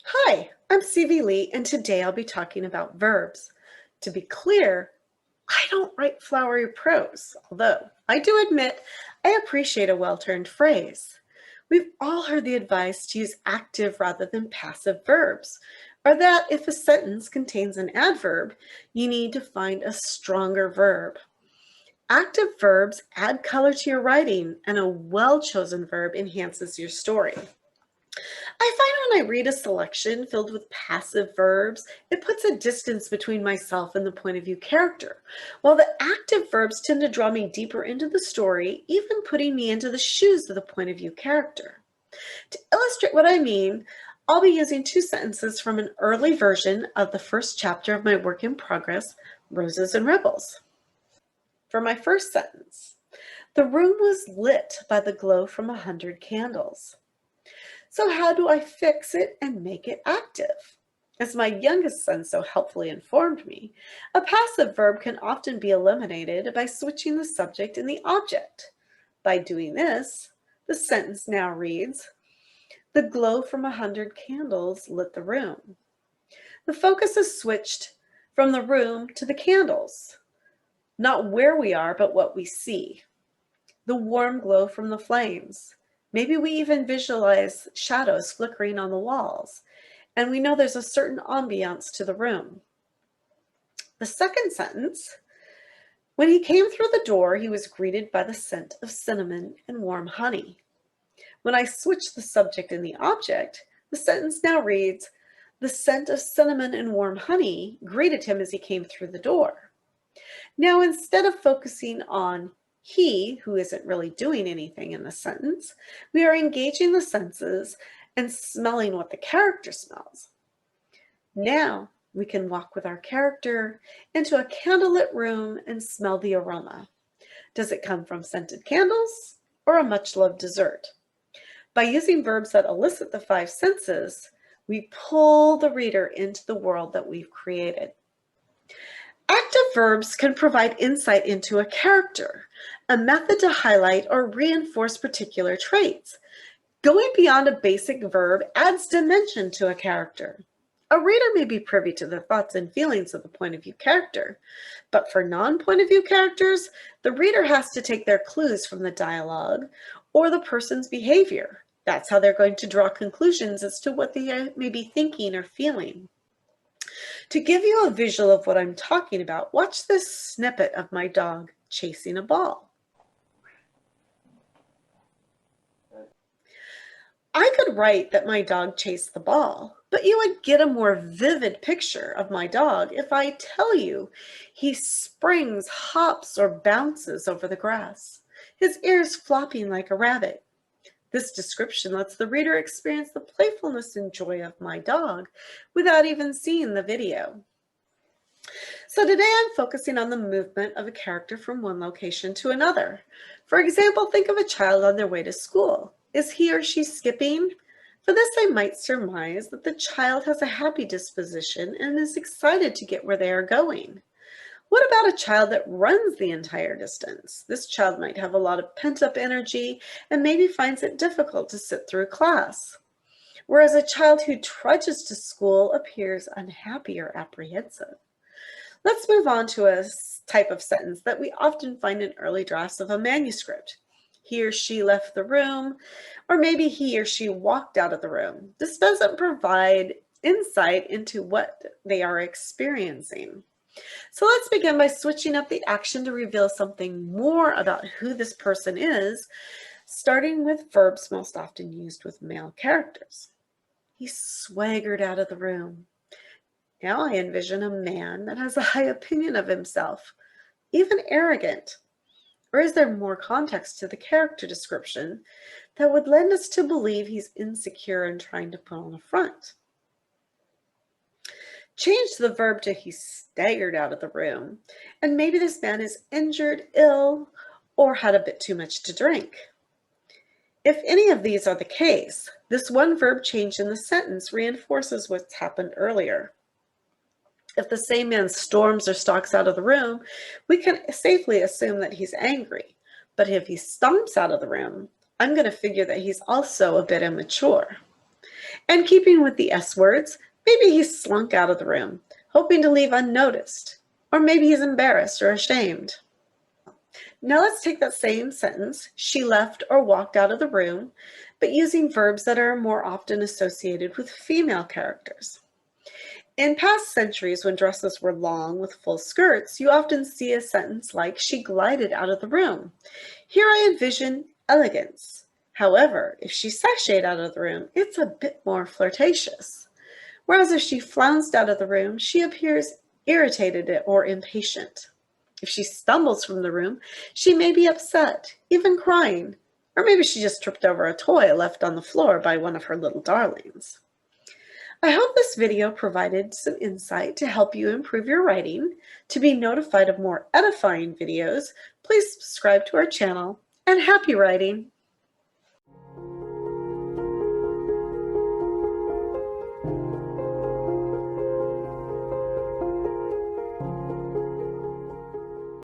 Hi, I'm CV Lee, and today I'll be talking about verbs. To be clear, I don't write flowery prose, although I do admit I appreciate a well-turned phrase. We've all heard the advice to use active rather than passive verbs, or that if a sentence contains an adverb, you need to find a stronger verb. Active verbs add color to your writing, and a well-chosen verb enhances your story. I find when I read a selection filled with passive verbs, it puts a distance between myself and the point of view character, while the active verbs tend to draw me deeper into the story, even putting me into the shoes of the point of view character. To illustrate what I mean, I'll be using two sentences from an early version of the first chapter of my work in progress, Roses and Rebels. For my first sentence, the room was lit by the glow from 100 candles. So how do I fix it and make it active? As my youngest son so helpfully informed me, a passive verb can often be eliminated by switching the subject and the object. By doing this, the sentence now reads, the glow from 100 candles lit the room. The focus is switched from the room to the candles, not where we are, but what we see. The warm glow from the flames. Maybe we even visualize shadows flickering on the walls, and we know there's a certain ambiance to the room. The second sentence, when he came through the door, he was greeted by the scent of cinnamon and warm honey. When I switch the subject and the object, the sentence now reads, the scent of cinnamon and warm honey greeted him as he came through the door. Now, instead of focusing on he, who isn't really doing anything in the sentence, we are engaging the senses and smelling what the character smells. Now we can walk with our character into a candlelit room and smell the aroma. Does it come from scented candles or a much-loved dessert? By using verbs that elicit the five senses, we pull the reader into the world that we've created. Active verbs can provide insight into a character, a method to highlight or reinforce particular traits. Going beyond a basic verb adds dimension to a character. A reader may be privy to the thoughts and feelings of the point of view character, but for non-point of view characters, the reader has to take their clues from the dialogue or the person's behavior. That's how they're going to draw conclusions as to what they may be thinking or feeling. To give you a visual of what I'm talking about, watch this snippet of my dog chasing a ball. I could write that my dog chased the ball, but you would get a more vivid picture of my dog if I tell you he springs, hops, or bounces over the grass, his ears flopping like a rabbit. This description lets the reader experience the playfulness and joy of my dog without even seeing the video. So today I'm focusing on the movement of a character from one location to another. For example, think of a child on their way to school. Is he or she skipping? For this, I might surmise that the child has a happy disposition and is excited to get where they are going. What about a child that runs the entire distance? This child might have a lot of pent-up energy and maybe finds it difficult to sit through class. Whereas a child who trudges to school appears unhappy or apprehensive. Let's move on to a type of sentence that we often find in early drafts of a manuscript. He or she left the room, or maybe he or she walked out of the room. This doesn't provide insight into what they are experiencing. So let's begin by switching up the action to reveal something more about who this person is, starting with verbs most often used with male characters. He swaggered out of the room. Now I envision a man that has a high opinion of himself, even arrogant. Or is there more context to the character description that would lend us to believe he's insecure and trying to put on a front? Change the verb to he staggered out of the room, and maybe this man is injured, ill, or had a bit too much to drink. If any of these are the case, this one verb change in the sentence reinforces what's happened earlier. If the same man storms or stalks out of the room, we can safely assume that he's angry. But if he stomps out of the room, I'm going to figure that he's also a bit immature. And keeping with the S words, maybe he slunk out of the room, hoping to leave unnoticed. Or maybe he's embarrassed or ashamed. Now let's take that same sentence, she left or walked out of the room, but using verbs that are more often associated with female characters. In past centuries, when dresses were long with full skirts, you often see a sentence like, she glided out of the room. Here I envision elegance. However, if she sashayed out of the room, it's a bit more flirtatious. Whereas if she flounced out of the room, she appears irritated or impatient. If she stumbles from the room, she may be upset, even crying, or maybe she just tripped over a toy left on the floor by one of her little darlings. I hope this video provided some insight to help you improve your writing. To be notified of more edifying videos, please subscribe to our channel, and happy writing!